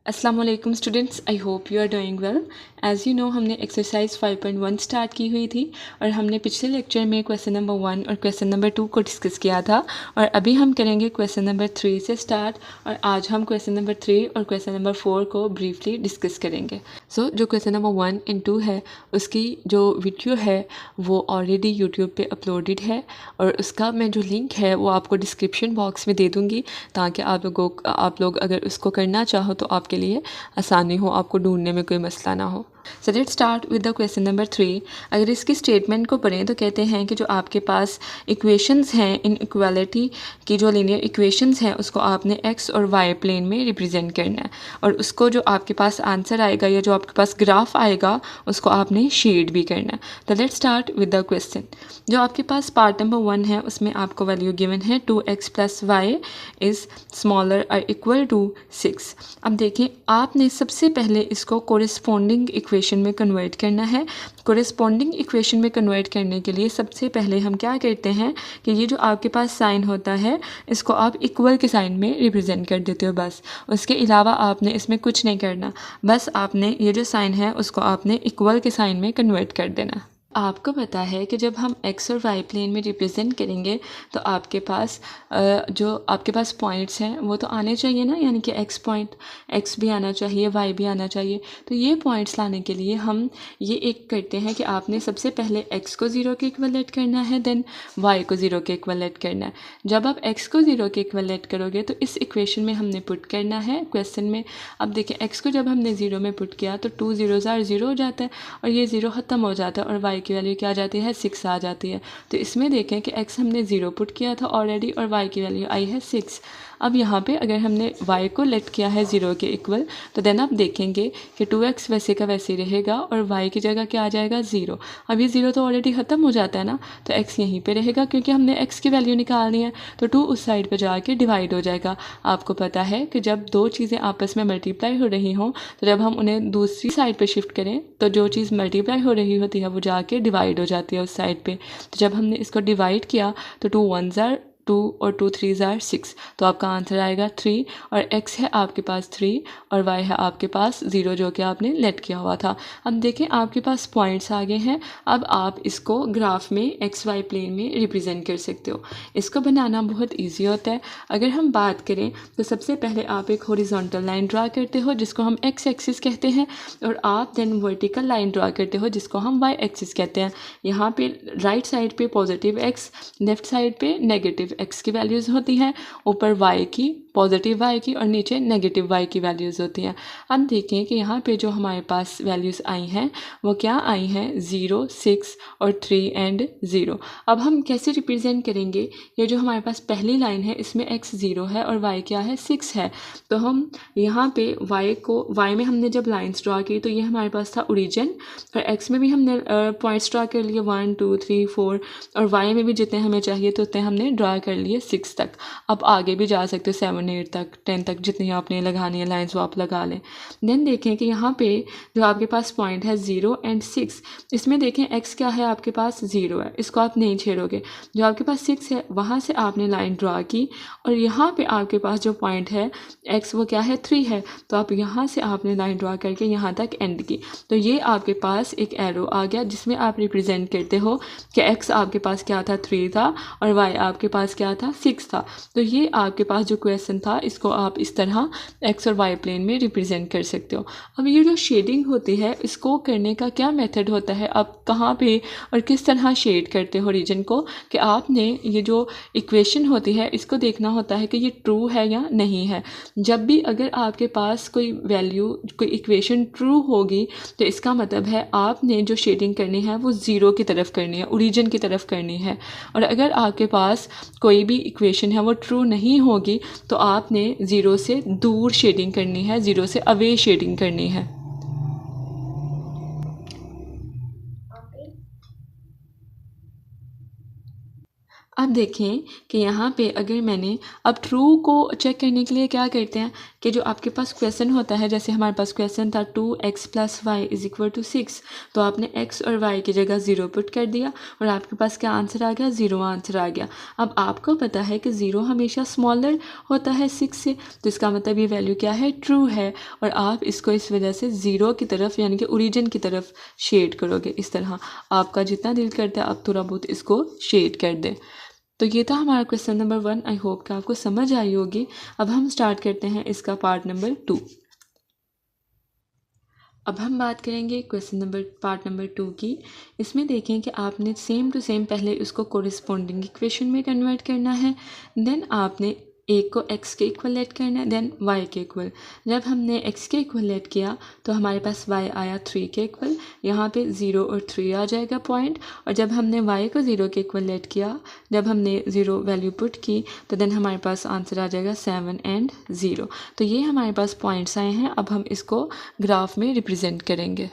अस्सलाम वालेकुम students, I hope you are doing well. As you know हमने exercise 5.1 start की हुई थी और हमने पिछले लेक्चर में क्वेश्चन नंबर 1 और क्वेश्चन नंबर 2 को डिस्कस किया था और अभी हम करेंगे क्वेश्चन नंबर 3 से स्टार्ट। और आज हम क्वेश्चन नंबर 3 और क्वेश्चन नंबर 4 को ब्रीफली डिस्कस करेंगे। जो क्वेश्चन नंबर 1 एंड 2 है उसकी जो वीडियो है वो ऑलरेडी यूट्यूब पे अपलोडेड है और उसका मैं जो लिंक है वो आपको डिस्क्रिप्शन बॉक्स में दे दूँगी ताकि आप लोग अगर उसको करना चाहो तो आपके लिए आसानी हो, आपको ढूंढने में कोई मसला ना हो। So let's start with the question number 3। अगर इसकी स्टेटमेंट को पढ़ें तो कहते हैं कि जो आपके पास इक्वेशंस हैं, इन इक्वालिटी की जो लीनियर इक्वेशंस हैं उसको आपने एक्स और वाई प्लेन में रिप्रेजेंट करना है और उसको जो आपके पास आंसर आएगा या जो आपके पास ग्राफ आएगा उसको आपने शेड भी करना है। तो let's start with the question. जो आपके पास पार्ट नंबर 1 है उसमें आपको वैल्यू गिवन है 2x plus Y is smaller और इक्वल टू 6। अब देखें, आपने सबसे पहले इसको कोरिस्पोंडिंग इक्वेशन में कन्वर्ट करना है। कोरिस्पोंडिंग इक्वेशन में कन्वर्ट करने के लिए सबसे पहले हम क्या करते हैं कि ये जो आपके पास साइन होता है इसको आप इक्वल के साइन में रिप्रेजेंट कर देते हो बस। उसके अलावा आपने इसमें कुछ नहीं करना, बस आपने ये जो साइन है उसको आपने इक्वल के साइन में कन्वर्ट कर देना। आपको पता है कि जब हम एक्स और वाई प्लेन में रिप्रेजेंट करेंगे तो आपके पास जो आपके पास पॉइंट्स हैं वो तो आने चाहिए ना, यानी कि एक्स पॉइंट, एक्स भी आना चाहिए, वाई भी आना चाहिए। तो ये पॉइंट्स लाने के लिए हम ये एक करते हैं कि आपने सबसे पहले एक्स को ज़ीरो के इक्वलेट करना है, देन वाई को ज़ीरो के इक्वलेट करना है। जब आप एक्स को ज़ीरो के इक्वलेट करोगे तो इस इक्वेशन में हमने पुट करना है क्वेश्चन में। अब देखिए, एक्स को जब हमने ज़ीरो में पुट किया तो 2 ज़ीरो ज़ीरो हो जाता है और ये ज़ीरो ख़त्म हो जाता है और वाई की वैल्यू क्या आ जाती है, 6 आ जाती है। तो इसमें देखें कि x हमने 0 पुट किया था ऑलरेडी और y की वैल्यू आई है 6। अब यहाँ पे अगर हमने y को लेट किया है 0 के इक्वल तो देन आप देखेंगे कि 2x वैसे का वैसे रहेगा और y की जगह क्या आ जाएगा, 0। अब ये 0 तो ऑलरेडी ख़त्म हो जाता है ना, तो x यहीं पे रहेगा क्योंकि हमने x की वैल्यू निकालनी है। तो 2 उस साइड पर जाके डिवाइड हो जाएगा। आपको पता है कि जब दो चीज़ें आपस में मल्टीप्लाई हो रही हों तो जब हम उन्हें दूसरी साइड पर शिफ्ट करें तो जो चीज़ मल्टीप्लाई हो रही होती है वो जाके डिवाइड हो जाती है उस साइड पे। तो जब हमने इसको डिवाइड किया तो 2 1 ज़ार 2 और 2 3 ज़ार 6, तो आपका आंसर आएगा 3 और x है आपके पास 3 और y है आपके पास 0 जो कि आपने लेट किया हुआ था। अब देखें, आपके पास पॉइंट्स आ गए हैं। अब आप इसको ग्राफ में एक्स वाई प्लेन में रिप्रेजेंट कर सकते हो। इसको बनाना बहुत ईजी होता है। अगर हम बात करें तो सबसे पहले आप एक हॉरिजॉन्टल लाइन ड्रा करते हो जिसको हम एक्स एक्सिस कहते हैं और आप देन वर्टिकल लाइन ड्रा करते हो जिसको हम वाई एक्सिस कहते हैं। यहाँ पे राइट साइड पे पॉजिटिव एक्स, लेफ्ट साइड पे नेगेटिव एक्स की वैल्यूज़ होती हैं, ऊपर वाई की, पॉजिटिव वाई की और नीचे नेगेटिव वाई की वैल्यूज़ होती हैं। अब देखें कि यहाँ पे जो हमारे पास वैल्यूज़ आई हैं वो क्या आई हैं, 0 6 और 3 एंड 0। अब हम कैसे रिप्रेजेंट करेंगे, ये जो हमारे पास पहली लाइन है इसमें x 0 है और y क्या है, 6 है। तो हम यहाँ पे y में हमने जब लाइन्स ड्रा की तो ये हमारे पास था ओरिजिन और x में भी हमने पॉइंट्स ड्रा कर लिए 1 2 3 4 और y में भी जितने हमें चाहिए तो उतने हमने ड्रा कर लिए 6 तक। अब आगे भी जा सकते हो 7 8 तक 10 तक, जितनी आपने लगानी है लाइन्स वो आप लगा लें। देन देखें कि यहाँ पे जो आपके पास पॉइंट है 0 एंड 6, इसमें देखें x क्या है आपके पास, 0 है, इसको आप नहीं छेड़ोगे। जो आपके पास 6 है वहाँ से आपने लाइन ड्रा की और यहाँ पे आपके पास जो पॉइंट है x वो क्या है, 3 है, तो आप यहाँ से आपने लाइन ड्रा करके यहाँ तक एंड की। तो ये आपके पास एक एरो आ गया जिसमें आप रिप्रेजेंट करते हो कि x आपके पास क्या था, 3 था और y आपके पास क्या था, 6 था। तो ये आपके पास जो क्वेश्चन था इसको आप इस तरह x और y प्लेन में रिप्रेजेंट कर सकते हो। अब ये जो शेडिंग होती है इसको करने का क्या मेथड होता है, आप कहाँ पे और किस तरह शेड करते हो रीजन को, कि आपने ये जो इक्वेशन होती है इसको देखना होता है कि ये ट्रू है या नहीं है। जब भी अगर आपके पास कोई वैल्यू, कोई इक्वेशन ट्रू होगी तो इसका मतलब है आपने जो शेडिंग करनी है वो ज़ीरो की तरफ करनी है, ओरिजिन की तरफ करनी है। और अगर आपके पास कोई भी इक्वेशन है वो ट्रू नहीं होगी तो आपने ज़ीरो से दूर शेडिंग करनी है, ज़ीरो से अवे शेडिंग करनी है। अब देखें कि यहाँ पे अगर मैंने अब ट्रू को चेक करने के लिए क्या करते हैं कि जो आपके पास क्वेश्चन होता है, जैसे हमारे पास क्वेश्चन था 2x + y = 6, तो आपने x और y की जगह 0 पुट कर दिया और आपके पास क्या आंसर आ गया, 0 आंसर आ गया। अब आपको पता है कि 0 हमेशा स्मॉलर होता है 6 से, तो इसका मतलब ये वैल्यू क्या है, ट्रू है। और आप इसको इस वजह से 0 की तरफ यानी कि ओरिजिन की तरफ शेड करोगे। इस तरह आपका जितना दिल करता है आप थोड़ा बहुत इसको शेड कर दें। तो ये था हमारा क्वेश्चन नंबर 1। आई होप कि आपको समझ आई होगी। अब हम स्टार्ट करते हैं इसका पार्ट नंबर 2। अब हम बात करेंगे पार्ट नंबर 2 की। इसमें देखें कि आपने सेम टू सेम पहले उसको कोरिस्पोंडिंग इक्वेशन में कन्वर्ट करना है, देन आपने एक को x के इक्वल लेट करना है, देन y के इक्वल। जब हमने x के इक्वल लेट किया तो हमारे पास y आया 3 के इक्वल, यहाँ पे 0 और 3 आ जाएगा पॉइंट। और जब हमने y को 0 के इक्वल लेट किया, जब हमने 0 वैल्यू पुट की तो देन हमारे पास आंसर आ जाएगा 7 एंड 0। तो ये हमारे पास पॉइंट्स आए हैं। अब हम इसको ग्राफ में रिप्रेजेंट करेंगे।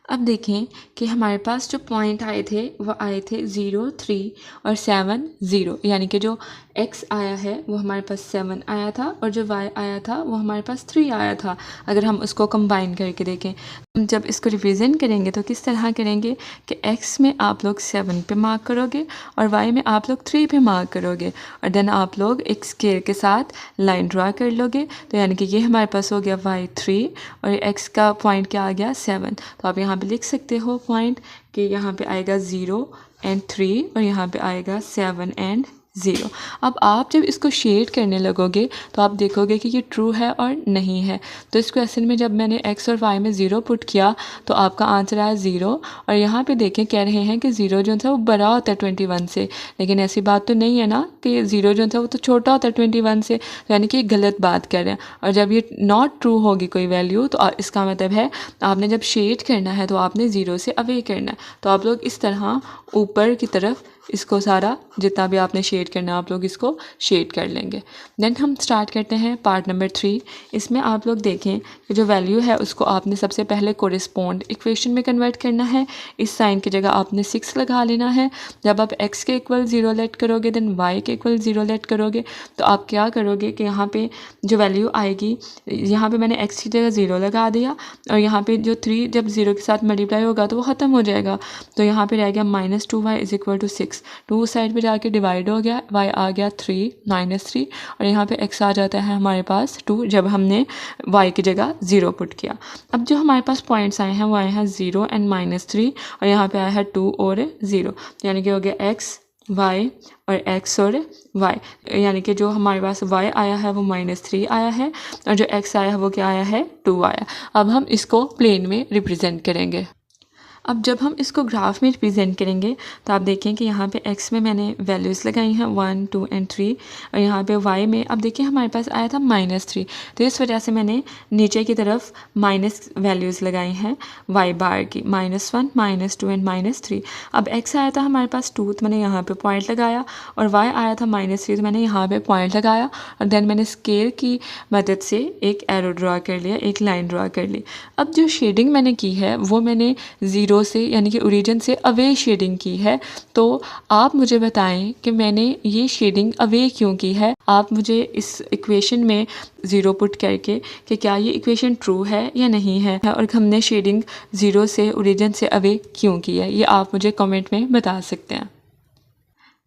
अब देखें कि हमारे पास जो पॉइंट आए थे वो आए थे 0, 3 और 7, 0, यानी कि जो x आया है वो हमारे पास 7 आया था और जो y आया था वो हमारे पास 3 आया था। अगर हम उसको कंबाइन करके देखें, हम जब इसको रिप्रेजेंट करेंगे तो किस तरह करेंगे कि x में आप लोग 7 पे मार्क करोगे और y में आप लोग 3 पे मार्क करोगे और देन आप लोग एक स्केल के साथ लाइन ड्रा कर लोगे। तो यानी कि ये हमारे पास हो गया y 3 और x का पॉइंट क्या आ गया 7। तो आप यहाँ पे लिख सकते हो पॉइंट कि यहाँ पे आएगा 0 एंड 3 और यहाँ पे आएगा 7 एंड 0। अब आप जब इसको शेड करने लगोगे तो आप देखोगे कि ये ट्रू है और नहीं है। तो इस क्वेश्चन में जब मैंने x और y में 0 पुट किया तो आपका आंसर आया 0। और यहाँ पे देखें कह रहे हैं कि 0 जो था वो बड़ा होता है 21 से, लेकिन ऐसी बात तो नहीं है ना कि 0 जो था वो तो छोटा होता है 21 से, तो यानी कि गलत बात कर रहे हैं। और जब ये नॉट ट्रू होगी कोई वैल्यू तो इसका मतलब है आपने जब शेड करना है तो आपने 0 से अवे करना है। तो आप लोग इस तरह ऊपर की तरफ इसको सारा जितना भी आपने शेड करना है आप लोग इसको शेड कर लेंगे। देन हम स्टार्ट करते हैं पार्ट नंबर 3। इसमें आप लोग देखें कि जो वैल्यू है उसको आपने सबसे पहले कोरिस्पोंड इक्वेशन में कन्वर्ट करना है। इस साइन की जगह आपने 6 लगा लेना है। जब आप x के इक्वल 0 लेट करोगे देन y के इक्वल 0 लेट करोगे तो आप क्या करोगे कि यहाँ पे जो वैल्यू आएगी, यहाँ पे मैंने x की जगह 0 लगा दिया और यहाँ पे जो 3 जब 0 के साथ मल्टीप्लाई होगा तो वो ख़त्म हो जाएगा। तो यहाँ पे रह गया -2y = 6। 2 साइड पे जाके डिवाइड हो गया, y आ गया 3 -3 और यहाँ पे x आ जाता है हमारे पास 2 जब हमने y की जगह 0 पुट किया। अब जो हमारे पास पॉइंट्स आए हैं वो आए हैं 0 एंड -3 और यहाँ पे आया है 2 और 0, यानी कि हो गया x y और x और y, यानी कि जो हमारे पास y आया है वो -3 आया है और जो x आया है वो क्या आया है 2 आया। अब हम इसको प्लेन में रिप्रेजेंट करेंगे। अब जब हम इसको ग्राफ में रिप्रेजेंट करेंगे तो आप देखें कि यहाँ पे x में मैंने वैल्यूज़ लगाई हैं 1, 2 एंड 3 और यहाँ पे y में अब देखिए हमारे पास आया था -3, तो इस वजह से मैंने नीचे की तरफ माइनस वैल्यूज़ लगाई हैं y बार की, -1, -2 एंड -3। अब x आया था हमारे पास 2 तो मैंने यहाँ पर पॉइंट लगाया और y आया था -3 तो मैंने यहाँ पर पॉइंट लगाया और देन मैंने स्केल की मदद से एक एरो ड्रा कर लिया, एक लाइन ड्रा कर ली। अब जो शेडिंग मैंने की है वो मैंने 0 से यानी कि ओरिजिन से अवे शेडिंग की है। तो आप मुझे बताएं कि मैंने ये शेडिंग अवे क्यों की है। आप मुझे इस इक्वेशन में 0 पुट करके कि क्या ये इक्वेशन ट्रू है या नहीं है और हमने शेडिंग 0 से ओरिजिन से अवे क्यों की है, ये आप मुझे कमेंट में बता सकते हैं।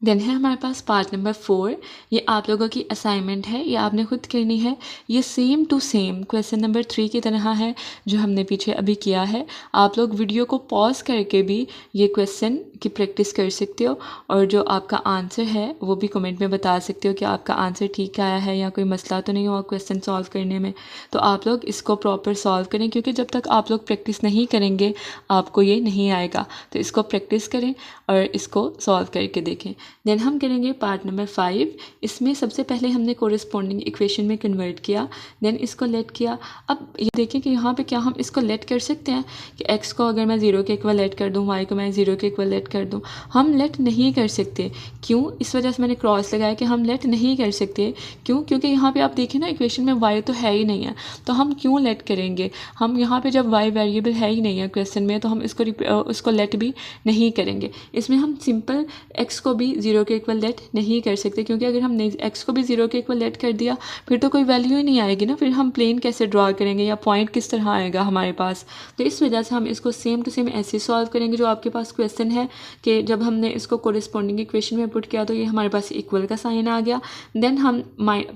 देन है हमारे पास पार्ट नंबर 4। ये आप लोगों की असाइनमेंट है, ये आपने खुद करनी है। ये same to same question number 3 की तरह है जो हमने पीछे अभी किया है। आप लोग वीडियो को पॉज करके भी ये क्वेश्चन की प्रैक्टिस कर सकते हो और जो आपका आंसर है वो भी कमेंट में बता सकते हो कि आपका आंसर ठीक आया है या कोई मसला तो नहीं हुआ क्वेश्चन सॉल्व करने में। तो आप लोग इसको प्रॉपर सॉल्व करें क्योंकि जब तक आप लोग प्रैक्टिस नहीं करेंगे आपको ये नहीं आएगा। तो इसको प्रैक्टिस करें और इसको सॉल्व करके देखें। देन हम करेंगे पार्ट नंबर 5। इसमें सबसे पहले हमने कोरिस्पॉन्डिंग इक्वेशन में कन्वर्ट किया, देन इसको लेट किया। अब ये देखें कि यहाँ पे क्या हम इसको लेट कर सकते हैं कि x को अगर मैं 0 के इक्वल लेट कर दूँ, y को मैं 0 के इक्वल लेट कर दूँ। हम लेट नहीं कर सकते। क्यों? इस वजह से मैंने क्रॉस लगाया कि हम लेट नहीं कर सकते। क्यों? क्योंकि यहाँ पे आप देखें ना इक्वेशन में y तो है ही नहीं है, तो हम क्यों लेट करेंगे। हम यहाँ पे जब y वेरिएबल है ही नहीं है क्वेश्चन में, तो हम उसको लेट भी नहीं करेंगे। इसमें हम सिंपल x को भी 0 के इक्वल लेट नहीं कर सकते, क्योंकि अगर हमने x को भी 0 के इक्वल लेट कर दिया फिर तो कोई वैल्यू ही नहीं आएगी ना। फिर हम प्लेन कैसे ड्रॉ करेंगे या पॉइंट किस तरह आएगा हमारे पास। तो इस वजह से हम इसको सेम टू सेम ऐसे सॉल्व करेंगे जो आपके पास क्वेश्चन है कि जब हमने इसको कोरिस्पॉन्डिंग इक्वेशन में पुट किया तो ये हमारे पास इक्वल का साइन आ गया। देन हम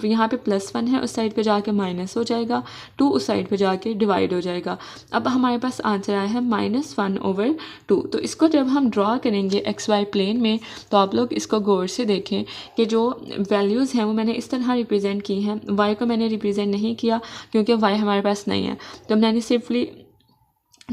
यहाँ पे +1 है, उस साइड पे जाके माइनस हो जाएगा, 2 उस साइड पे जाके डिवाइड हो जाएगा। अब हमारे पास आंसर आया है -1/2। तो इसको जब हम ड्रॉ करेंगे XY प्लेन में, तो आप लोग इसको गौर से देखें कि जो वैल्यूज़ हैं वो मैंने इस तरह रिप्रेजेंट की हैं। y को मैंने रिप्रेजेंट नहीं किया क्योंकि y हमारे पास नहीं है, तो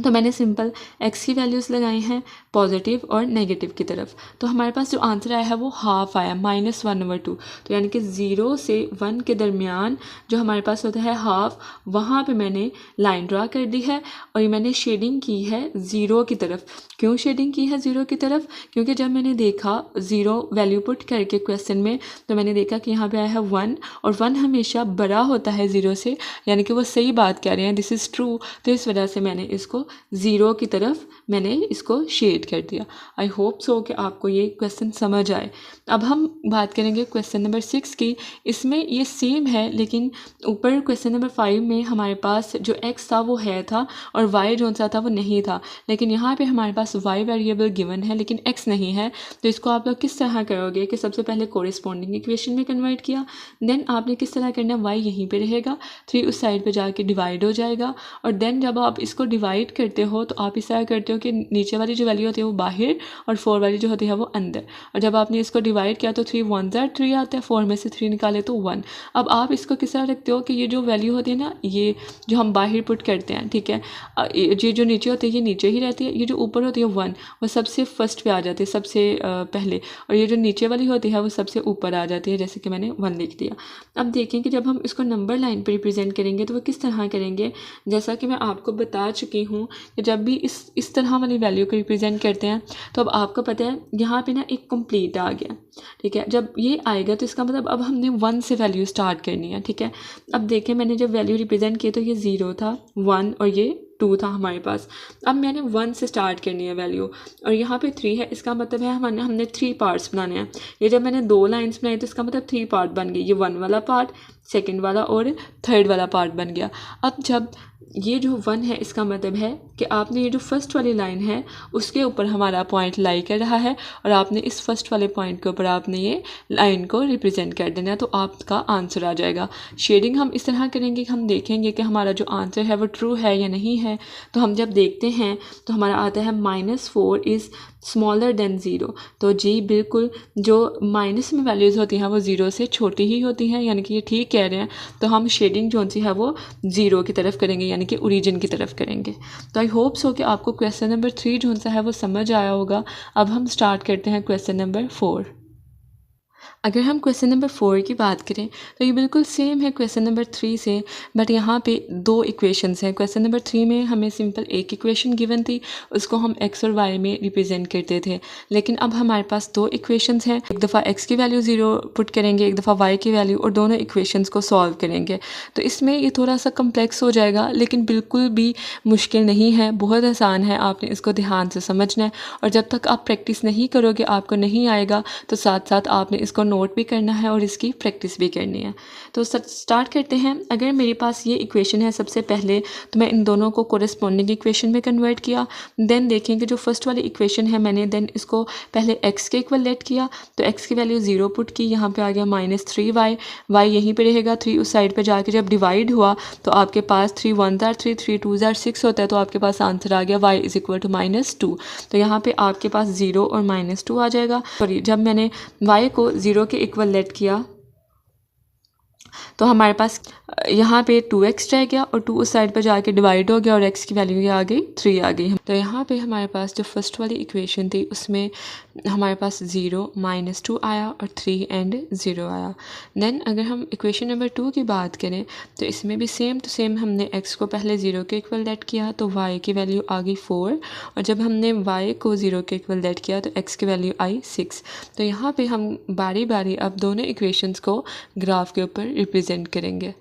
मैंने सिंपल x की वैल्यूज़ लगाई हैं पॉजिटिव और नेगेटिव की तरफ। तो हमारे पास जो आंसर आया है वो हाफ आया, -1/2। तो यानी कि 0 से 1 के दरमियान जो हमारे पास होता है हाफ, वहाँ पे मैंने लाइन ड्रा कर दी है और ये मैंने शेडिंग की है 0 की तरफ। क्यों शेडिंग की है 0 की तरफ? क्योंकि जब मैंने देखा 0 वैल्यू पुट करके क्वेश्चन में, तो मैंने देखा कि यहाँ पे आया है 1, और 1 हमेशा बड़ा होता है 0 से, यानी कि वो सही बात कह रहे हैं, दिस इज़ ट्रू। तो इस वजह से मैंने इसको 0 की तरफ मैंने इसको शेड कर दिया। आई होप सो कि आपको ये क्वेश्चन समझ आए। अब हम बात करेंगे क्वेश्चन नंबर 6 की। इसमें ये सेम है, लेकिन ऊपर क्वेश्चन नंबर 5 में हमारे पास जो x था वो है था और y जो सा था वो नहीं था, लेकिन यहाँ पे हमारे पास y वेरिएबल गिवन है लेकिन x नहीं है। तो इसको आप लोग किस तरह करोगे कि सबसे पहले कोरिस्पॉन्डिंग इक्वेशन में कन्वर्ट किया, देन आपने किस तरह करना, y यहीं पे रहेगा, 3 उस साइड पे जाके डिवाइड हो जाएगा, और देन जब आप इसको डिवाइड करते हो तो आप इस तरह करते हो कि नीचे वाली जो वैल्यू होती है वो बाहर और 4 वाली जो होती है वो अंदर। और जब आपने इसको डिवाइड किया तो 3 1 3 आता है, 4 में से 3 निकाले तो 1। अब आप इसको किस तरह रखते हो कि ये जो वैल्यू होती है ना, ये जो हम बाहर पुट करते हैं, ठीक है, ये जो नीचे होती है ये नीचे ही रहती है, ये जो ऊपर होती है 1 वो सबसे फर्स्ट पे आ जाती है, सबसे पहले, और ये जो नीचे वाली होती है वो सबसे ऊपर आ जाती है, जैसे कि मैंने 1 लिख दिया। अब देखें कि जब हम इसको नंबर लाइन पर रिप्रेजेंट करेंगे तो वो किस तरह करेंगे। जैसा कि मैं आपको बता चुकी हूँ कि जब भी इस तरह वाली वैल्यू को रिप्रेजेंट करते हैं तो अब आपको पता है यहाँ पे ना एक कंप्लीट आ गया, ठीक है। जब ये आएगा तो इसका मतलब अब हमने 1 से वैल्यू स्टार्ट करनी है, ठीक है। अब देखें मैंने जब वैल्यू रिप्रेजेंट की तो ये 0 था, 1 और ये 2 था हमारे पास। अब मैंने 1 से स्टार्ट करनी है वैल्यू, और यहाँ पे 3 है, इसका मतलब है हमने 3 पार्ट्स बनाने हैं। ये जब मैंने 2 लाइन्स बनाई तो इसका मतलब 3 पार्ट बन गए, ये 1 वाला पार्ट, सेकेंड वाला और थर्ड वाला पार्ट बन गया। अब जब ये जो 1 है इसका मतलब है कि आपने ये जो फर्स्ट वाली लाइन है उसके ऊपर हमारा पॉइंट लाई कर रहा है, और आपने इस फर्स्ट वाले पॉइंट के ऊपर आपने ये लाइन को रिप्रेजेंट कर देना है, तो आपका आंसर आ जाएगा। शेडिंग हम इस तरह करेंगे कि हम देखेंगे कि हमारा जो आंसर है वो ट्रू है या नहीं है। तो हम जब देखते हैं तो हमारा आता है -4 इज़ स्मॉलर देन 0। तो जी बिल्कुल, जो माइनस में वैल्यूज़ होती हैं वो 0 से छोटी ही होती हैं, यानी कि ये ठीक कह रहे हैं। तो हम शेडिंग जो सी है वो 0 की तरफ करेंगे, यानी कि ओरिजिन की तरफ करेंगे। तो आई होप सो कि आपको क्वेश्चन नंबर 3 जो सा है वो समझ आया होगा। अब हम स्टार्ट करते हैं क्वेश्चन नंबर 4। अगर हम क्वेश्चन नंबर 4 की बात करें तो ये बिल्कुल सेम है क्वेश्चन नंबर 3 से, बट यहाँ पे 2 इक्वेशंस हैं। क्वेश्चन नंबर 3 में हमें सिंपल एक इक्वेशन गिवन थी, उसको हम x और y में रिप्रेजेंट करते थे, लेकिन अब हमारे पास 2 इक्वेशंस हैं। एक दफ़ा x की वैल्यू 0 पुट करेंगे, एक दफ़ा y की वैल्यू, और दोनों इक्वेशंस को सॉल्व करेंगे। तो इसमें ये थोड़ा सा कम्प्लेक्स हो जाएगा, लेकिन बिल्कुल भी मुश्किल नहीं है, बहुत आसान है। आपने इसको ध्यान से समझना है, और जब तक आप प्रैक्टिस नहीं करोगे आपको नहीं आएगा, तो साथ साथ आपने इसको नोट भी करना है और इसकी प्रैक्टिस भी करनी है। तो स्टार्ट करते हैं। अगर मेरे पास ये इक्वेशन है सबसे पहले, तो मैं इन दोनों को कोरिस्पॉन्डिंग इक्वेशन में कन्वर्ट किया। देन देखेंगे जो फर्स्ट वाली इक्वेशन है मैंने देन इसको पहले x के इक्वल लेट किया, तो x की वैल्यू 0 पुट की, यहाँ पे आ गया -3y, y यहीं पे रहेगा, 3 उस साइड पे जाके जब डिवाइड हुआ तो आपके पास 3 1 3 3 2 6 होता है, तो आपके पास आंसर आ गया y = -2। तो यहाँ पे आपके पास 0 और -2 आ जाएगा। सॉरी, जब मैंने y को 0 के इक्वल लेट किया तो हमारे पास यहाँ पे 2x रह गया और 2 उस साइड पर जाके डिवाइड हो गया और x की वैल्यू आ गई 3 आ गई। तो यहाँ पे हमारे पास जो फर्स्ट वाली इक्वेशन थी उसमें हमारे पास 0 -2 आया और 3 एंड 0 आया। देन अगर हम इक्वेशन नंबर 2 की बात करें तो इसमें भी सेम टू सेम हमने x को पहले 0 के इक्वल लेट किया तो y की वैल्यू आ गई 4 और जब हमने y को 0 के इक्वल लेट किया तो x की वैल्यू आई 6। तो यहाँ पे हम बारी बारी अब दोनों इक्वेशंस को ग्राफ के ऊपर रिप्रेजेंट करेंगे।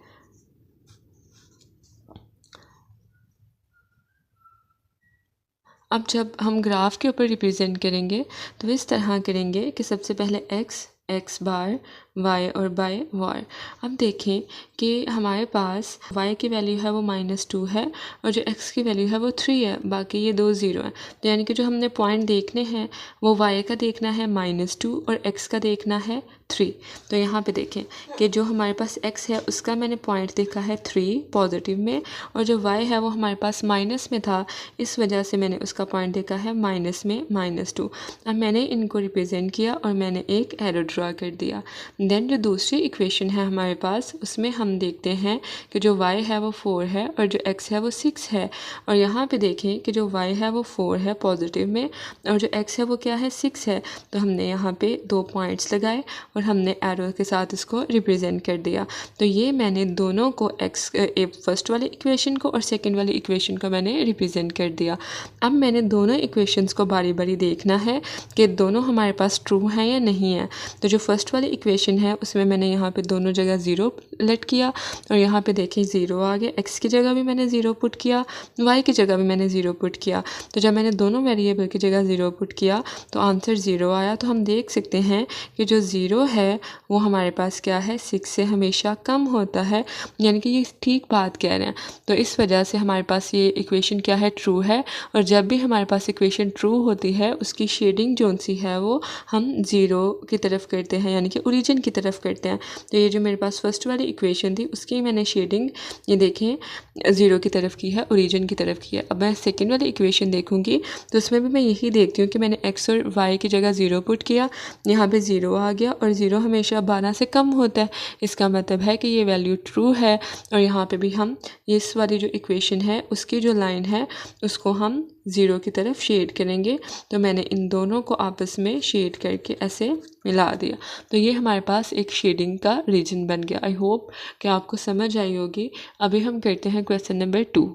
अब जब हम ग्राफ के ऊपर रिप्रेजेंट करेंगे तो इस तरह करेंगे कि सबसे पहले x बार y और बाय वार। अब देखें कि हमारे पास y की वैल्यू है वो -2 है और जो x की वैल्यू है वो 3 है, बाकी ये 2 0 है। तो यानी कि जो हमने पॉइंट देखने हैं वो y का देखना है -2 और x का देखना है 3। तो यहाँ पे देखें कि जो हमारे पास x है उसका मैंने पॉइंट देखा है 3 पॉजिटिव में और जो y है वो हमारे पास माइनस में था, इस वजह से मैंने उसका पॉइंट देखा है माइनस में -2। अब मैंने इनको रिप्रेजेंट किया और मैंने एक एरो ड्रा कर दिया। देन जो दूसरी इक्वेशन है हमारे पास उसमें हम देखते हैं कि जो y है वो 4 है और जो x है वो 6 है और यहाँ पे देखें कि जो y है वो 4 है पॉजिटिव में और जो x है वो क्या है 6 है। तो हमने यहाँ पे 2 पॉइंट्स लगाए और हमने एरो के साथ इसको रिप्रेजेंट कर दिया। तो ये मैंने दोनों को फर्स्ट वाली इक्वेशन को और सेकेंड वाली इक्वेशन को मैंने रिप्रेजेंट कर दिया। अब मैंने दोनों इक्वेशंस को बारी बारी देखना है कि दोनों हमारे पास ट्रू हैं या नहीं है। तो जो फर्स्ट वाली इक्वेशन है उसमें मैंने यहाँ पे दोनों जगह 0 लेट किया और यहाँ पे देखें 0 आ गया। x की जगह भी मैंने 0 पुट किया, y की जगह भी मैंने 0 पुट किया। तो जब मैंने दोनों वेरिएबल की जगह 0 पुट किया तो आंसर 0 आया। तो हम देख सकते हैं कि जो 0 है वो हमारे पास क्या है 6 से हमेशा कम होता है, यानी कि ये ठीक बात कह रहे हैं। तो इस वजह से हमारे पास ये इक्वेशन क्या है ट्रू है और जब भी हमारे पास इक्वेशन ट्रू होती है उसकी शेडिंग जो सी है वो हम 0 की तरफ करते हैं, यानी कि ओरिजिन की तरफ करते हैं। तो ये जो मेरे पास फर्स्ट वाली इक्वेशन थी उसकी मैंने शेडिंग ये देखें 0 की तरफ की है, ओरिजिन की तरफ की है। अब मैं सेकंड वाली इक्वेशन देखूंगी तो उसमें भी मैं यही देखती हूँ कि मैंने x और y की जगह 0 पुट किया, यहाँ पे 0 आ गया और 0 हमेशा 12 से कम होता है, इसका मतलब है कि ये वैल्यू ट्रू है। और यहाँ पे भी हम इस वाली जो इक्वेशन है उसकी जो लाइन है उसको हम 0 की तरफ शेड करेंगे। तो मैंने इन दोनों को आपस में शेड करके ऐसे मिला दिया। तो ये हमारे पास एक शेडिंग का रीजन बन गया। आई होप कि आपको समझ आई होगी। अभी हम करते हैं क्वेश्चन नंबर 2।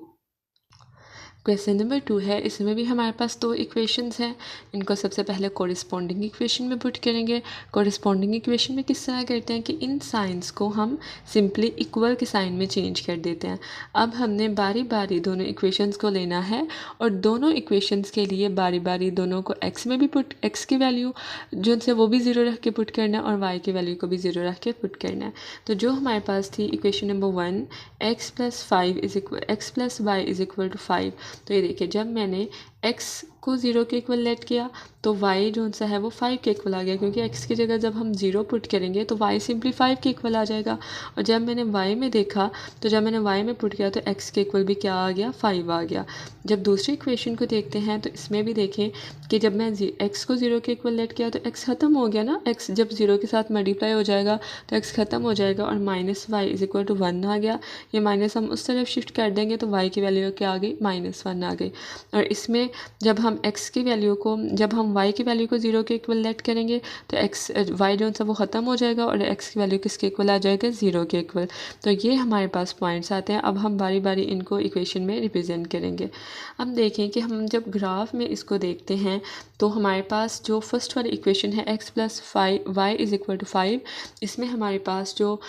क्वेश्चन नंबर 2 है, इसमें भी हमारे पास 2 इक्वेशंस हैं। इनको सबसे पहले कोरिस्पॉन्डिंग इक्वेशन में पुट करेंगे। कोरिस्पॉन्डिंग इक्वेशन में किस तरह करते हैं कि इन साइंस को हम सिंपली इक्वल के साइन में चेंज कर देते हैं। अब हमने बारी बारी दोनों इक्वेशंस को लेना है और दोनों इक्वेशंस के लिए बारी बारी दोनों को x में भी पुट, x की वैल्यू जो से वो भी 0 रख के पुट करना है और y की वैल्यू को भी 0 रख के पुट करना है। तो जो हमारे पास थी equation number 1 x + 5 x + y = 5। तो ये देखिए जब मैंने x को 0 के इक्वल लेट किया तो y जो सा है वो 5 के इक्वल आ गया, क्योंकि x की जगह जब हम 0 पुट करेंगे तो y सिंपली 5 के इक्वल आ जाएगा। और जब मैंने y में देखा तो जब मैंने y में पुट किया तो x के इक्वल भी क्या आ गया 5 आ गया। जब दूसरी इक्वेशन को देखते हैं तो इसमें भी देखें कि जब मैं x को 0 के इक्वल लेट किया तो x ख़त्म हो गया ना, x जब 0 के साथ मल्टीप्लाई हो जाएगा तो x ख़त्म हो जाएगा और -y = 1 आ गया। ये माइनस हम उस तरफ शिफ्ट कर देंगे तो y की वैल्यू क्या आ गई -1 आ गई। और इसमें जब हम x की वैल्यू को जब हम y की वैल्यू को 0 के इक्वल लेट करेंगे तो y जो सा वो ख़त्म हो जाएगा और x की वैल्यू किसके इक्वल आ जाएगा 0 के इक्वल। तो ये हमारे पास पॉइंट्स आते हैं। अब हम बारी बारी इनको इक्वेशन में रिप्रेजेंट करेंगे। अब देखें कि हम जब ग्राफ में इसको देखते हैं तो हमारे पास जो फर्स्ट वाली इक्वेशन है x + 5 y = 5, इसमें हमारे पास जो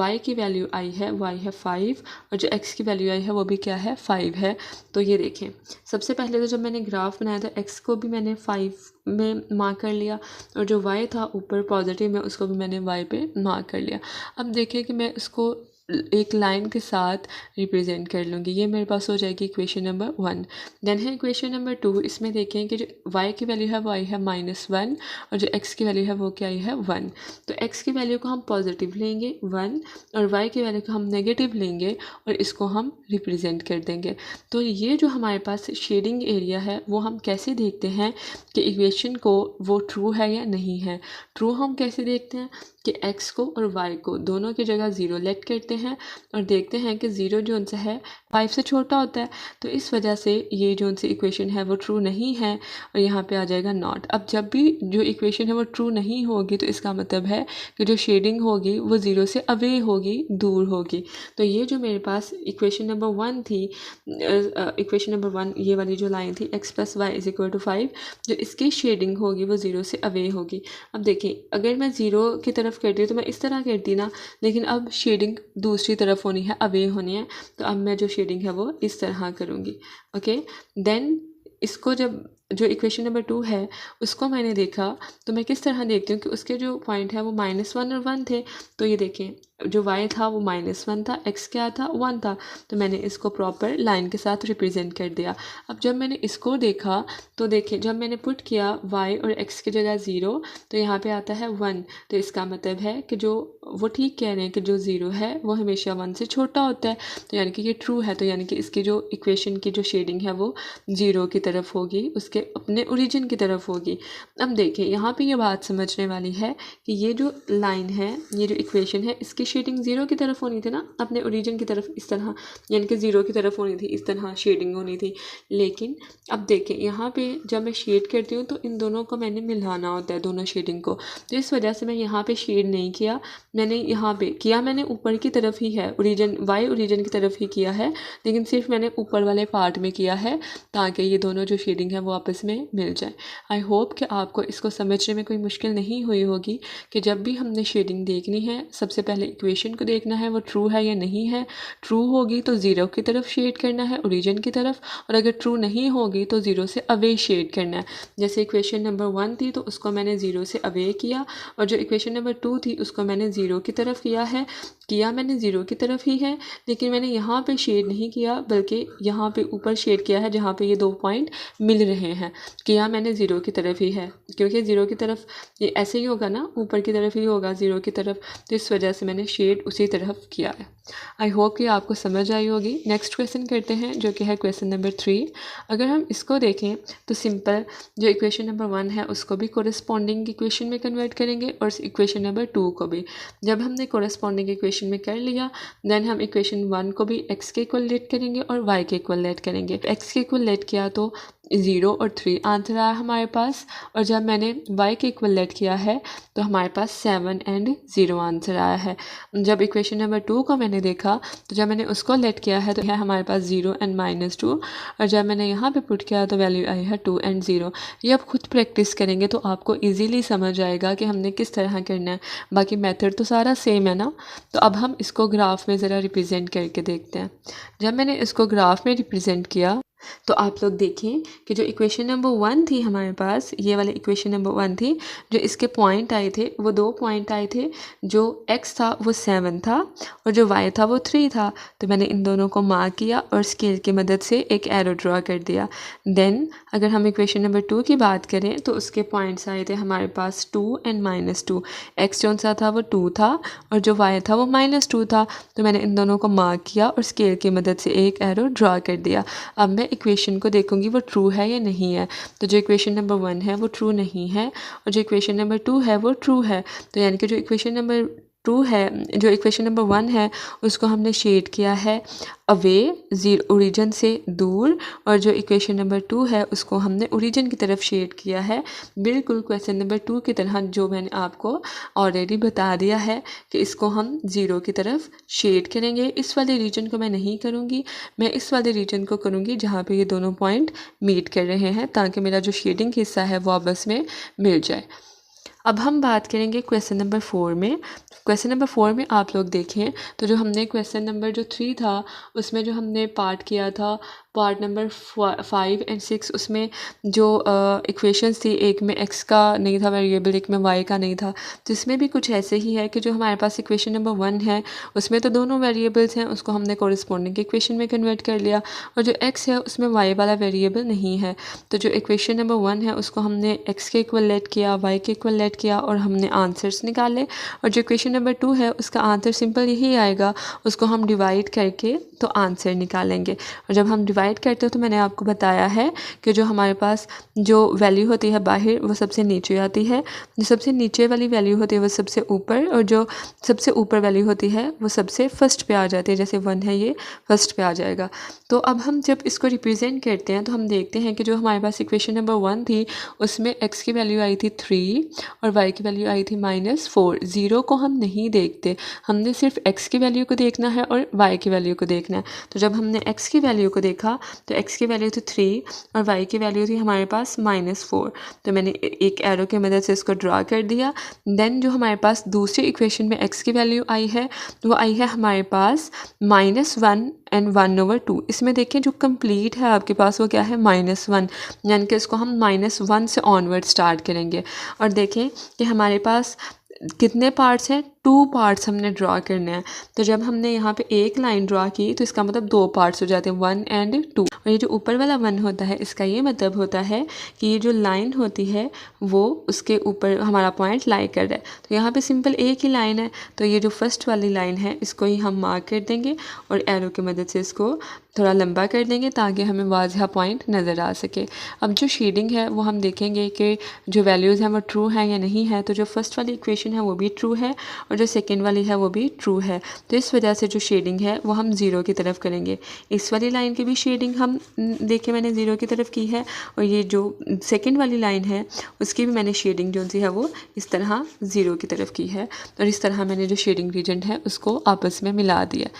y की वैल्यू आई है y है 5 और जो x की वैल्यू आई है वो भी क्या है 5 है। तो ये देखें सबसे पहले तो जब मैंने ग्राफ बनाया था x को भी मैंने 5 में मार्क कर लिया और जो y था ऊपर पॉजिटिव में उसको भी मैंने y पे मार्क कर लिया। अब देखिए कि मैं उसको एक लाइन के साथ रिप्रेजेंट कर लूँगी। ये मेरे पास हो जाएगी इक्वेशन नंबर 1। देन है इक्वेशन नंबर 2। इसमें देखें कि जो y की वैल्यू है वो आई है -1 और जो x की वैल्यू है वो क्या आई है 1। तो x की वैल्यू को हम पॉजिटिव लेंगे 1 और y की वैल्यू को हम नेगेटिव लेंगे और इसको हम रिप्रेजेंट कर देंगे। तो ये जो हमारे पास शेडिंग एरिया है वो हम कैसे देखते हैं कि इक्वेशन को वो ट्रू है या नहीं है। ट्रू हम कैसे देखते हैं कि x को और y को दोनों की जगह 0 लेट करते हैं और देखते हैं कि 0 जो सा है 5 से छोटा होता है, तो इस वजह से ये जो सी इक्वेशन है वो ट्रू नहीं है और यहाँ पे आ जाएगा नॉट। अब जब भी जो इक्वेशन है वो ट्रू नहीं होगी तो इसका मतलब है कि जो शेडिंग होगी वो 0 से अवे होगी, दूर होगी। तो ये जो मेरे पास इक्वेशन नंबर 1 थी, इक्वेशन नंबर 1 ये वाली जो लाइन थी x + y = 5, जो इसकी शेडिंग होगी वो 0 से अवे होगी। अब देखिए अगर मैं 0 की तरफ करती हूँ तो मैं इस तरह करती ना, लेकिन अब शेडिंग दूसरी तरफ होनी है, अवे होनी है, तो अब मैं जो शेडिंग है वो इस तरह करूँगी। ओके, देन इसको जब जो इक्वेशन नंबर 2 है उसको मैंने देखा तो मैं किस तरह देखती हूँ कि उसके जो पॉइंट है वो -1 और 1 थे। तो ये देखें जो y था वो -1 था, x क्या था 1 था, तो मैंने इसको प्रॉपर लाइन के साथ रिप्रेजेंट कर दिया। अब जब मैंने इसको देखा तो देखें जब मैंने पुट किया y और x की जगह 0 तो यहाँ पे आता है 1, तो इसका मतलब है कि जो वो ठीक कह रहे हैं कि जो 0 है वो हमेशा 1 से छोटा होता है, तो यानी कि ये ट्रू है। तो यानी कि इसकी जो इक्वेशन की जो शेडिंग है वो 0 की तरफ होगी, उसके अपने ओरिजिन की तरफ होगी। अब देखिए यहाँ पे ये बात समझने वाली है कि ये जो लाइन है, ये जो इक्वेशन है, इसकी शेडिंग 0 की तरफ होनी थी ना, अपने ओरिजिन की तरफ इस तरह, यानी कि 0 की तरफ होनी थी, इस तरह शेडिंग होनी थी। लेकिन अब देखें यहाँ पे जब मैं शेड करती हूँ तो इन दोनों को मैंने मिलाना होता है, दोनों शेडिंग को, तो इस वजह से मैं यहाँ पे शेड नहीं किया, मैंने यहाँ पे किया, मैंने ऊपर की तरफ ही है, ओरिजिन y ओरिजिन की तरफ ही किया है, लेकिन सिर्फ मैंने ऊपर वाले पार्ट में किया है ताकि ये दोनों जो शेडिंग है वो आपस में मिल जाए। आई होप कि आपको इसको समझने में कोई मुश्किल नहीं हुई होगी कि जब भी हमने शेडिंग देखनी है सबसे पहले इक्वेशन को देखना है वो ट्रू है या नहीं है। ट्रू होगी तो 0 की तरफ शेड करना है, ओरिजिन की तरफ, और अगर ट्रू नहीं होगी तो 0 से अवे शेड करना है। जैसे इक्वेशन नंबर 1 थी तो उसको मैंने 0 से अवे किया, और जो इक्वेशन नंबर 2 थी उसको मैंने 0 की तरफ किया मैंने 0 की तरफ ही है, लेकिन मैंने यहाँ पे शेड नहीं किया बल्कि यहाँ पे ऊपर शेड किया है जहाँ पे ये 2 पॉइंट मिल रहे हैं, किया मैंने 0 की तरफ ही है, क्योंकि 0 की तरफ ये ऐसे ही होगा ना, ऊपर की तरफ ही होगा 0 की तरफ, तो इस वजह से मैंने शेड उसी तरफ किया है। आई होप कि आपको समझ आई होगी। नेक्स्ट क्वेश्चन करते हैं जो कि है क्वेश्चन नंबर 3। अगर हम इसको देखें तो सिंपल जो इक्वेशन नंबर 1 है उसको भी कोरिस्पॉन्डिंग इक्वेशन में कन्वर्ट करेंगे और इक्वेशन नंबर 2 को भी। जब हमने कोरिस्पॉन्डिंग इक्वेशन में कर लिया देन हम इक्वेशन 1 को भी x के इक्वल लेट करेंगे और y के इक्वल लेट करेंगे। x के इक्वल लेट किया तो 0 और 3 आंसर आया हमारे पास, और जब मैंने y के इक्वल लेट किया है तो हमारे पास 7 एंड 0 आंसर आया है। जब इक्वेशन नंबर 2 को मैंने देखा तो जब मैंने उसको लेट किया है तो है हमारे पास 0 एंड -2, और जब मैंने यहाँ पे पुट किया तो वैल्यू आई है 2 एंड 0। ये आप खुद प्रैक्टिस करेंगे तो आपको इजीली समझ आएगा कि हमने किस तरह करना है। बाकी मेथड तो सारा सेम है ना। तो अब हम इसको ग्राफ में ज़रा रिप्रेजेंट करके देखते हैं। जब मैंने इसको ग्राफ में रिप्रेजेंट किया तो आप लोग देखें कि जो इक्वेशन नंबर 1 थी हमारे पास, ये वाली इक्वेशन नंबर 1 थी, जो इसके पॉइंट आए थे वो 2 पॉइंट आए थे, जो x था वो 7 था और जो y था वो 3 था। तो मैंने इन दोनों को मार्क किया और स्केल की मदद से एक एरो ड्रॉ कर दिया। देन अगर हम इक्वेशन नंबर 2 की बात करें तो उसके पॉइंट्स आए थे हमारे पास 2 एंड -2। x जो सा था वो 2 था और जो y था वो -2 था। तो मैंने इन दोनों को मार्क किया और स्केल की मदद से एक एरो ड्रॉ कर दिया। अब मैं इक्वेशन को देखूंगी वो ट्रू है या नहीं है। तो जो इक्वेशन नंबर 1 है वो ट्रू नहीं है और जो इक्वेशन नंबर 2 है वो ट्रू है। तो यानी कि जो इक्वेशन नंबर 2 है, जो इक्वेशन नंबर 1 है उसको हमने शेड किया है अवे, ओरिजिन से दूर, और जो इक्वेशन नंबर 2 है उसको हमने ओरिजिन की तरफ शेड किया है, बिल्कुल क्वेश्चन नंबर 2 की तरह, जो मैंने आपको ऑलरेडी बता दिया है कि इसको हम 0 की तरफ शेड करेंगे। इस वाले रीजन को मैं नहीं करूँगी, मैं इस वाले रीजन को करूँगी जहाँ पे ये दोनों पॉइंट मीट कर रहे हैं, ताकि मेरा जो शेडिंग हिस्सा है वो आपस में मिल जाए। अब हम बात करेंगे क्वेश्चन नंबर 4 में। क्वेश्चन नंबर 4 में आप लोग देखें तो जो हमने क्वेश्चन नंबर जो 3 था उसमें जो हमने पार्ट किया था, पार्ट नंबर 5 एंड 6, उसमें जो इक्वेशंस थी, एक में x का नहीं था वेरिएबल, एक में y का नहीं था। तो इसमें भी कुछ ऐसे ही है कि जो हमारे पास इक्वेशन नंबर 1 है उसमें तो दोनों वेरिएबल्स हैं, उसको हमने कोरिस्पॉन्डिंग इक्वेशन में कन्वर्ट कर लिया, और जो x है उसमें y वाला वेरिएबल नहीं है। तो जो इक्वेशन नंबर 1 है उसको हमने x के इक्वल लेट किया, y के इक्वल लेट किया और हमने आंसर्स निकाले। और जो इक्वेशन नंबर 2 है उसका आंसर सिंपल यही आएगा, उसको हम डिवाइड करके तो आंसर निकालेंगे। और जब हम डिवाइड करते हैं तो मैंने आपको बताया है कि जो हमारे पास जो वैल्यू होती है बाहर वो सबसे नीचे आती है, जो सबसे नीचे वाली वैल्यू होती है वो सबसे ऊपर, और जो सबसे ऊपर वैल्यू होती है वो सबसे फर्स्ट पे आ जाती है। जैसे 1 है ये फर्स्ट पे आ जाएगा। तो अब हम जब इसको रिप्रेजेंट करते हैं तो हम देखते हैं कि जो हमारे पास इक्वेशन नंबर 1 थी उसमें x की वैल्यू आई थी 3 और y की वैल्यू आई थी -4। ज़ीरो को हम नहीं देखते, हमने सिर्फ x की वैल्यू को देखना है और y की वैल्यू को देखना है। तो जब हमने x की वैल्यू को देखा तो x की वैल्यू थी 3 और y की वैल्यू थी हमारे पास -4। तो मैंने एक एरो की मदद से इसको ड्रा कर दिया। देन जो हमारे पास दूसरी इक्वेशन में x की वैल्यू आई है वो आई है हमारे पास -1 एंड 1/2। इसमें देखिए जो कंप्लीट है आपके पास वो क्या है -1, यानी कि इसको हम -1 से ऑनवर्ड स्टार्ट करेंगे। और देखें कि हमारे पास कितने पार्ट्स हैं, 2 पार्ट्स हमने ड्रा करने हैं। तो जब हमने यहाँ पे एक लाइन ड्रा की तो इसका मतलब 2 पार्ट्स हो जाते हैं, 1 एंड 2। और ये जो ऊपर वाला 1 होता है इसका ये मतलब होता है कि ये जो लाइन होती है वो उसके ऊपर हमारा पॉइंट लाई कर रहा है। तो यहाँ पे सिंपल एक ही लाइन है, तो ये जो फर्स्ट वाली लाइन है इसको ही हम मार्क कर देंगे और एरो की मदद से इसको थोड़ा लंबा कर देंगे ताकि हमें वाज़ह पॉइंट नज़र आ सके। अब जो शेडिंग है वो हम देखेंगे कि जो वैल्यूज़ हैं वो ट्रू हैं या नहीं है। तो जो फर्स्ट वाली इक्वेशन है वो भी ट्रू है और जो सेकंड वाली है वो भी ट्रू है। तो इस वजह से जो शेडिंग है वो हम ज़ीरो की तरफ करेंगे। इस वाली लाइन की भी शेडिंग हम देखें मैंने ज़ीरो की तरफ की है, और ये जो सेकंड वाली लाइन है उसकी भी मैंने शेडिंग जो सी है वो इस तरह ज़ीरो की तरफ की है। और इस तरह मैंने जो शेडिंग रीजन है उसको आपस में मिला दिया।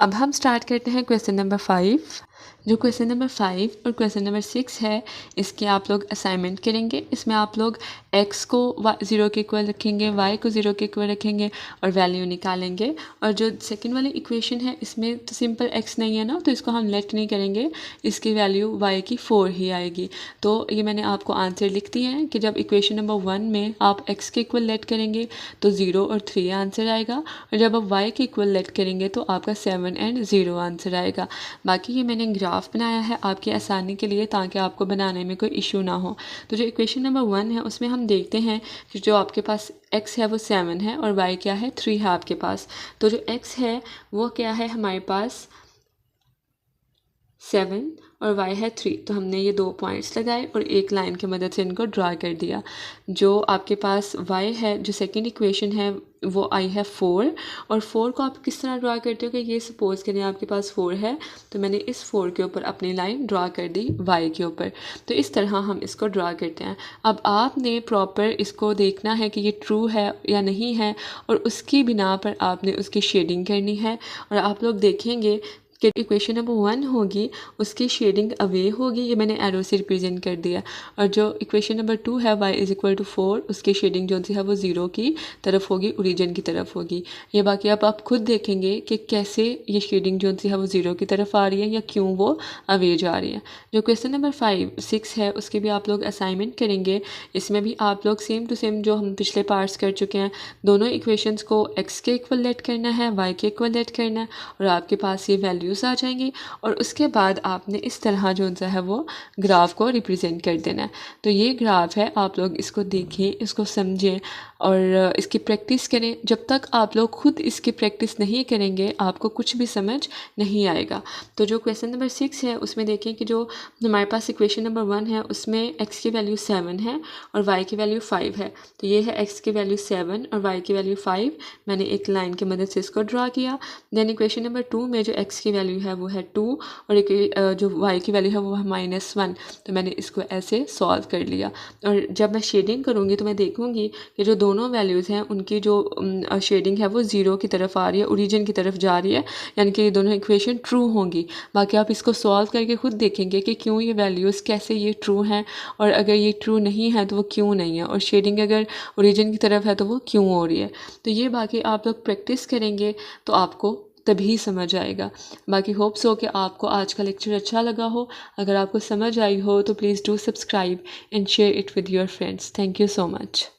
अब हम स्टार्ट करते हैं क्वेश्चन नंबर 5। जो क्वेश्चन नंबर 5 और क्वेश्चन नंबर 6 है इसके आप लोग असाइनमेंट करेंगे। इसमें आप लोग x को 0 के इक्वल रखेंगे, y को 0 के इक्वल रखेंगे और वैल्यू निकालेंगे। और जो सेकंड वाली इक्वेशन है इसमें तो सिंपल x नहीं है ना, तो इसको हम लेट नहीं करेंगे, इसकी वैल्यू y की 4 ही आएगी। तो ये मैंने आपको आंसर लिख दिए हैं कि जब इक्वेशन नंबर 1 में आप x के इक्वल लेट करेंगे तो 0 और 3 आंसर आएगा, और जब आप y के इक्वल लेट करेंगे तो आपका 7 एंड 0 आंसर आएगा। बाकी ये मैंने ग्राफ बनाया है आपकी आसानी के लिए ताकि आपको बनाने में कोई इशू ना हो। तो जो इक्वेशन नंबर 1 है उसमें हम देखते हैं कि जो आपके पास x है वो 7 है और y क्या है 3 है आपके पास। तो जो x है वो क्या है हमारे पास 7 और y है 3। तो हमने ये 2 पॉइंट्स लगाए और एक लाइन की मदद से इनको ड्रा कर दिया। जो आपके पास y है, जो सेकंड इक्वेशन है वो आई है 4, और 4 को आप किस तरह ड्रा करते हो कि ये सपोज़ करें आपके पास 4 है तो मैंने इस 4 के ऊपर अपनी लाइन ड्रा कर दी y के ऊपर। तो इस तरह हम इसको ड्रा करते हैं। अब आपने प्रॉपर इसको देखना है कि ये ट्रू है या नहीं है, और उसकी बिना पर आपने उसकी शेडिंग करनी है। और आप लोग देखेंगे कि इक्वेशन नंबर 1 होगी उसकी शेडिंग अवे होगी, ये मैंने एरो से रिप्रेजेंट कर दिया। और जो इक्वेशन नंबर 2 है y = 4, उसकी शेडिंग जो सी है वो 0 की तरफ होगी, ओरिजिन की तरफ होगी। ये बाकी आप खुद देखेंगे कि कैसे ये शेडिंग जो सी है वो 0 की तरफ आ रही है या क्यों वो अवे जा रही है। जो क्वेश्चन नंबर 6 है उसके भी आप लोग असाइनमेंट करेंगे। इसमें भी आप लोग सेम टू सेम जो हम पिछले पार्ट्स कर चुके हैं, दोनों इक्वेशंस को x के इक्वल लेट करना है, y के इक्वल लेट करना है, और आपके पास ये वैल्यू आ जाएंगी। और उसके बाद आपने इस तरह जो सा है वो ग्राफ को रिप्रेजेंट कर देना है। तो ये ग्राफ है, आप लोग इसको देखें, इसको समझें और इसकी प्रैक्टिस करें। जब तक आप लोग खुद इसकी प्रैक्टिस नहीं करेंगे आपको कुछ भी समझ नहीं आएगा। तो जो क्वेश्चन नंबर 6 है उसमें देखें कि जो हमारे पास इक्वेशन नंबर 1 है उसमें x की वैल्यू 7 है और y की वैल्यू 5 है। तो ये है x की वैल्यू 7 और y की वैल्यू 5। मैंने एक लाइन की मदद से इसको ड्रा किया। देन इक्वेशन नंबर 2 में जो x की वैल्यू है वो है 2 और जो y की वैल्यू है वो है -1। तो मैंने इसको ऐसे सॉल्व कर लिया। और जब मैं शेडिंग करूँगी तो मैं देखूँगी कि जो दोनों वैल्यूज़ हैं उनकी जो शेडिंग है वो 0 की तरफ आ रही है, ओरिजिन की तरफ जा रही है, यानी कि ये दोनों इक्वेशन ट्रू होंगी। बाकी आप इसको सॉल्व करके खुद देखेंगे कि क्यों ये वैल्यूज़ कैसे ये ट्रू हैं, और अगर ये ट्रू नहीं है तो वो क्यों नहीं है, और शेडिंग अगर ओरिजिन की तरफ है तो वो क्यों हो रही है। तो ये बाकी आप लोग प्रैक्टिस करेंगे तो आपको तभी समझ आएगा। बाकी होप्स हो कि आपको आज का लेक्चर अच्छा लगा हो। अगर आपको समझ आई हो तो please do subscribe and share it with your friends. Thank you so much.